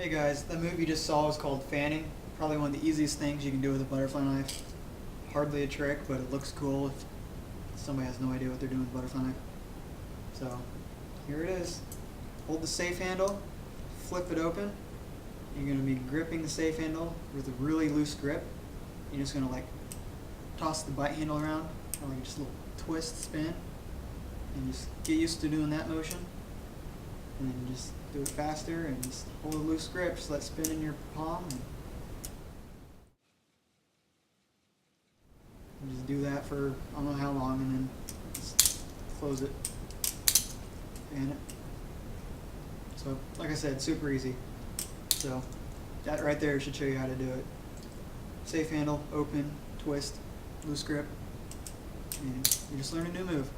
Hey guys, that move you just saw is called fanning. Probably one of the easiest things you can do with a butterfly knife. Hardly a trick, but it looks cool if somebody has no idea what they're doing with a butterfly knife. So, here it is. Hold the safe handle, flip it open. You're going to be gripping the safe handle with a really loose grip. You're just going to like toss the bite handle around, or like just a little twist, spin, and just get used to doing that motion. And then just do it faster and just hold a loose grip, just let it spin in your palm. And just do that for I don't know how long, and then just close it, fan it. So, like I said, super easy. So, that right there should show you how to do it. Safe handle, open, twist, loose grip, and you just learned a new move.